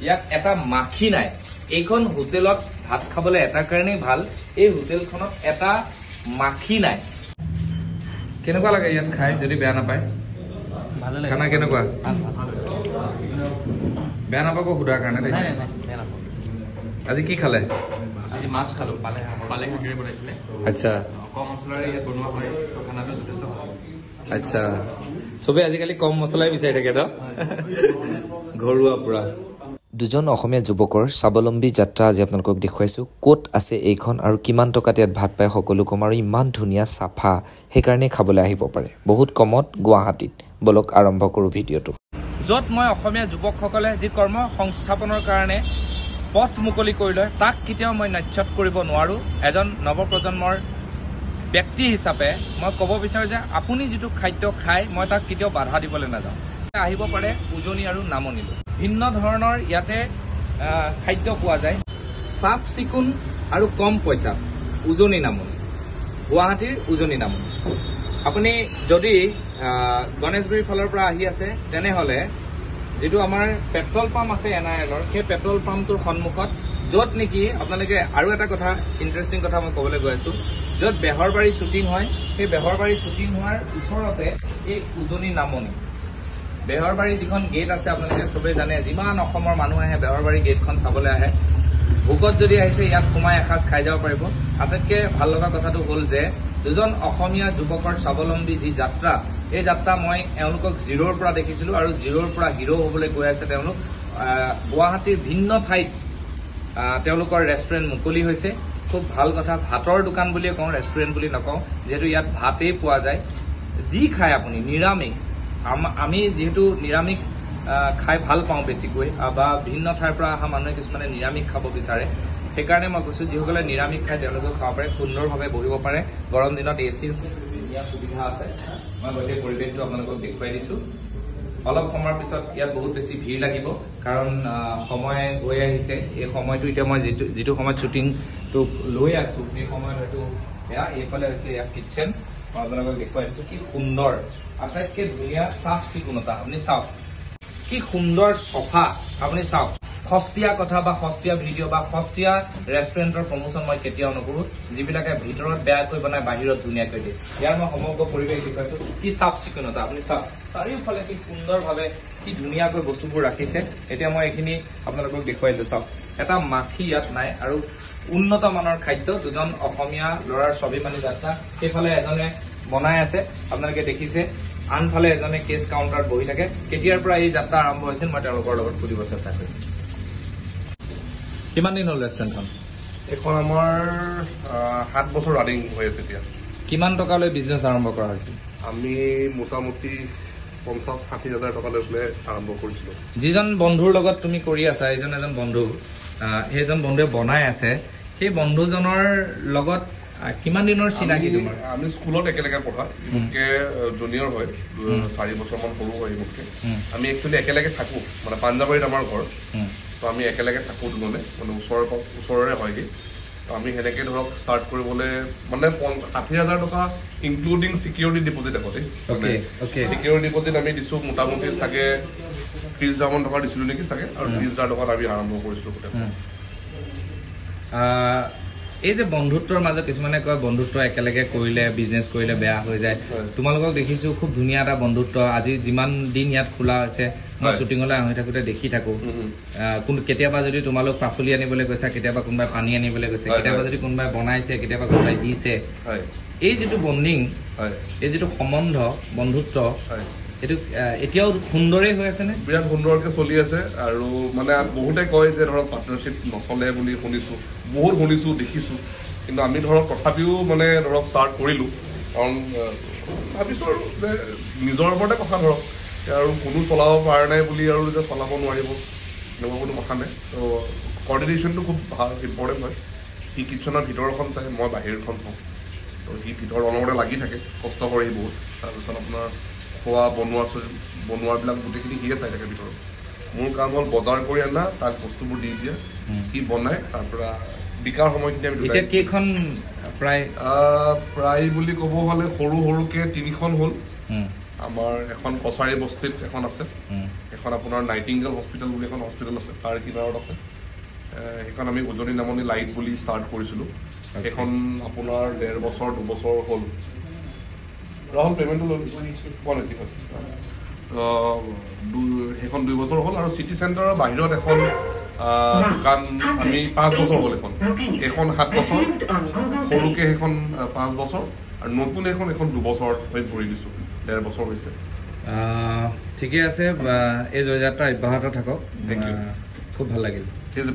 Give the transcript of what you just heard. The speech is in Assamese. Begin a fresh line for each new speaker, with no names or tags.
ইয়াত এটা মাখি নাই এইখন হোটেলত ভাত খাবলৈ এটা কাৰণেই ভাল এই হোটেলখনত এটা মাখি নাই কেনেকুৱা লাগে ইয়াত খাই যদি বেয়া নাপায়
ভালে লাগে
খানা কেনেকুৱা বেয়া নাপাব সুধাৰ কাৰণে দেই আজি কি খালে
আজি মাছ খালো পালেং শাকেৰে বনাইছিলে
আচ্ছা
কম মছলাৰে ইয়াত বনোৱা হয় তো খানাটো যথেষ্ট ভাল
আচ্ছা চবে আজিকালি কম মছলাই বিচাৰি থাকে ন ঘৰুৱা পুৰা
দুজন অসমীয়া যুৱকৰ স্বাৱলম্বী যাত্ৰা আজি আপোনালোকক দেখুৱাইছোঁ ক'ত আছে এইখন আৰু কিমান টকাত ইয়াত ভাত পায় সকলো কম আৰু ইমান ধুনীয়া চাফা সেইকাৰণে খাবলৈ আহিব পাৰে বহুত কমত গুৱাহাটীত বলক আৰম্ভ কৰোঁ ভিডিঅ'টো
য'ত মই অসমীয়া যুৱকসকলে যি কৰ্ম সংস্থাপনৰ কাৰণে পথ মুকলি কৰি লয় তাক কেতিয়াও মই নাচ্যত কৰিব নোৱাৰোঁ এজন নৱপ্ৰজন্মৰ ব্যক্তি হিচাপে মই ক'ব বিচাৰোঁ যে আপুনি যিটো খাদ্য খায় মই তাক কেতিয়াও বাধা দিবলৈ নাযাওঁ আহিব পাৰে উজনি আৰু নামনিলৈ ভিন্ন ধৰণৰ ইয়াতে খাদ্য পোৱা যায় চাফ চিকুণ আৰু কম পইচা উজনি নামনি গুৱাহাটীৰ উজনি নামনি আপুনি যদি গণেশগুৰিৰ ফালৰ পৰা আহি আছে তেনেহ'লে যিটো আমাৰ পেট্ৰল পাম্প আছে NIL-ৰ সেই পেট্ৰল পাম্পটোৰ সন্মুখত য'ত নেকি আপোনালোকে আৰু এটা কথা ইণ্টাৰেষ্টিং কথা মই ক'বলৈ গৈ আছোঁ য'ত বেহৰবাৰী শ্বুটিং হয় সেই বেহৰবাৰী শ্বুটিং হোৱাৰ ওচৰতে এই উজনি নামনি বেহৰবাৰী যিখন গেট আছে আপোনালোকে চবেই জানে যিমান অসমৰ মানুহ আহে বেহৰবাৰী গেটখন চাবলৈ আহে ভোকত যদি আহিছে ইয়াত সোমাই এসাঁজ খাই যাব পাৰিব আটাইতকৈ ভাল লগা কথাটো হ'ল যে দুজন অসমীয়া যুৱকৰ স্বাৱলম্বী যি যাত্ৰা এই যাত্ৰা মই এওঁলোকক জিৰ'ৰ পৰা দেখিছিলোঁ আৰু জিৰ'ৰ পৰা হিৰ' হ'বলৈ গৈ আছে তেওঁলোক গুৱাহাটীৰ ভিন্ন ঠাইত তেওঁলোকৰ ৰেষ্টুৰেণ্ট মুকলি হৈছে খুব ভাল কথা ভাতৰ দোকান বুলিয়ে কওঁ ৰেষ্টুৰেণ্ট বুলি নকওঁ যিহেতু ইয়াত ভাতেই পোৱা যায় যি খায় আপুনি নিৰামিষ আমি যিহেতু নিৰামিষ খাই ভাল পাওঁ বেছিকৈ বা ভিন্ন ঠাইৰ পৰা অহা মানুহে কিছুমানে নিৰামিষ খাব বিচাৰে সেইকাৰণে মই কৈছোঁ যিসকলে নিৰামিষ খায় তেওঁলোকেও খাব পাৰে সুন্দৰভাৱে বহিব পাৰে গৰম দিনত এচিৰ ধুনীয়া সুবিধা আছে মই গোটেই পৰিৱেশটো আপোনালোকক দেখুৱাই দিছোঁ অলপ সময়ৰ পিছত ইয়াত বহুত বেছি ভিৰ লাগিব কাৰণ সময় গৈ আহিছে এই সময়টো এতিয়া মই যিটো সময়ত শ্বুটিংটো লৈ আছোঁ সেই সময়ত হয়তো এয়া এইফালে হৈছে ইয়াত কিটচেন মই আপোনালোকক দেখুৱাই দিছোঁ কি সুন্দৰ আটাইতকৈ ধুনীয়া চাফ চিকুণতা আপুনি চাওক কি সুন্দৰ চফা আপুনি চাওক সস্তীয়া কথা বা সস্তীয়া ভিডিঅ' বা সস্তীয়া ৰেষ্টুৰেণ্টৰ প্ৰমোশ্যন মই কেতিয়াও নকৰোঁ যিবিলাকে ভিতৰত বেয়াকৈ বনাই বাহিৰত ধুনীয়াকৈ দিয়ে ইয়াৰ মই সমগ্ৰ পৰিৱেশ দেখুৱাইছোঁ কি চাফ চিকুণতা আপুনি চাওক চাৰিওফালে কি সুন্দৰভাৱে কি ধুনীয়াকৈ বস্তুবোৰ ৰাখিছে এতিয়া মই এইখিনি আপোনালোকক দেখুৱাই দিলোঁ চাওক এটা মাখি ইয়াত নাই আৰু উন্নত মানৰ খাদ্য দুজন অসমীয়া ল'ৰাৰ স্বাভিমানী যাত্ৰা সেইফালে এজনে বনাই আছে আপোনালোকে দেখিছে আনফালে এজনে কেছ কাউণ্টাৰত বহি থাকে কেতিয়াৰ পৰা এই যাত্ৰা আৰম্ভ হৈছিল মই তেওঁলোকৰ লগত সুধিব চেষ্টা কৰিম কিমান দিন হ'ল ৰেষ্টুৰেণ্টখন
এইখন আমাৰ 7 বছৰ ৰানিং হৈ আছে এতিয়া
কিমান টকালৈ বিজনেছ আৰম্ভ কৰা হৈছিল
আমি মোটামুটি 50-60 হাজাৰ টকা লৈ পেলাই আৰম্ভ কৰিছিলোঁ
যিজন বন্ধুৰ লগত তুমি কৰি আছা এইজন এজন বন্ধু সেইজন বন্ধুৱে বনাই আছে সেই বন্ধুজনৰ লগত কিমান দিনৰ চিনাকি তোমাৰ
আমি স্কুলত একেলগে পঢ়া মোতকে জুনিয়ৰ হয় 4 বছৰমান সৰু হয় মোতকে আমি একচুৱেলি একেলগে থাকোঁ মানে পাঞ্জাবাৰীত আমাৰ ঘৰ তো আমি একেলগে থাকোঁ দুজনে মানে ওচৰৰে হয়গৈ তো আমি সেনেকৈ ধৰক ষ্টাৰ্ট কৰিবলৈ মানে 60,000 টকা ইনক্লুডিং ছিকিউৰিটি ডিপজিট আগতে ছিকিউৰিটি ডিপজিট আমি দিছোঁ মোটামুটি চাগে 30,000 টকা দিছিলোঁ নেকি চাগে আৰু 30,000 টকাত আমি আৰম্ভ কৰিছিলোঁ গোটেই
এই যে বন্ধুত্বৰ মাজত কিছুমানে কয় বন্ধুত্ব একেলগে কৰিলে বিজনেছ কৰিলে বেয়া হৈ যায় তোমালোকক দেখিছোঁ খুব ধুনীয়া এটা বন্ধুত্ব আজি যিমান দিন ইয়াত খোলা হৈছে মই শ্বুটিঙলৈ আহি থাকোঁতে দেখি থাকোঁ কেতিয়াবা যদি তোমালোক পাচলি আনিবলৈ গৈছা কেতিয়াবা কোনোবাই পানী আনিবলৈ গৈছে কেতিয়াবা যদি কোনোবাই বনাইছে কেতিয়াবা কোনোবাই দিছে এই যিটো বণ্ডিং এই যিটো সম্বন্ধ বন্ধুত্ব এইটো এতিয়াও সুন্দৰেই হৈ আছেনে
বিৰাট সুন্দৰকৈ চলি আছে আৰু মানে বহুতে কয় যে ধৰক পাৰ্টনাৰশ্বিপ নচলে বুলি শুনিছোঁ বহুত শুনিছোঁ দেখিছোঁ কিন্তু আমি ধৰক তথাপিও মানে ধৰক ষ্টাৰ্ট কৰিলোঁ কাৰণ ভাবিছোঁ আৰু যে নিজৰ ওপৰতে কথা ধৰক আৰু কোনো চলাব পৰা নাই বুলি আৰু যে চলাব নোৱাৰিব এনেকুৱা কোনো কথা নাই ত' কৰ্ডিনেশ্যনটো খুব ভাল ইম্পৰ্টেণ্ট হয় সি কিটচেনৰ ভিতৰখন চাই মই বাহিৰখন চাওঁ ত' সি ভিতৰত অলপতে লাগি থাকে কষ্ট কৰে সি বহুত তাৰপিছত আপোনাৰ খোৱা বনোৱাবিলাক গোটেইখিনি সিয়ে চাই থাকে ভিতৰত মোৰ কাম হ'ল বজাৰ কৰি অনা তাক বস্তুবোৰ দি দিয়া সি বনাই তাৰ পৰা বিকাৰ সময়খিনি আমি
কেইখন প্ৰায়
বুলি ক'ব হ'লে সৰু সৰুকৈ 3খন হ'ল আমাৰ এখন কছাৰী বস্তিত এখন আছে, এখন আপোনাৰ নাইটিংগেল হস্পিটেল বুলি এখন হস্পিটেল আছে, তাৰ কিনাৰত আছে। সেইখন আমি উজনি নামনি লাইট বুলি ষ্টাৰ্ট কৰিছিলোঁ। সেইখন আপোনাৰ 1.5 বছৰ 2 বছৰ হ'ল। ৰাহুল পেমেণ্টটো লৈ 185। সেইখন 2 বছৰ হ'ল। আৰু চিটি চেণ্টাৰৰ বাহিৰত এখন দোকান আমি 5 বছৰ হ'ল। এখন 7 বছৰ, সৰুকে সেইখন 5 বছৰ, আৰু নতুন এখন 2 বছৰ হৈ ভৰি দিছোঁ, 1.5 বছৰ হৈছে।
ঠিকে আছে, এই জয়যাত্ৰা অব্যাহত থাকক। খুব ভাল লাগিল।
ঠিক আছে,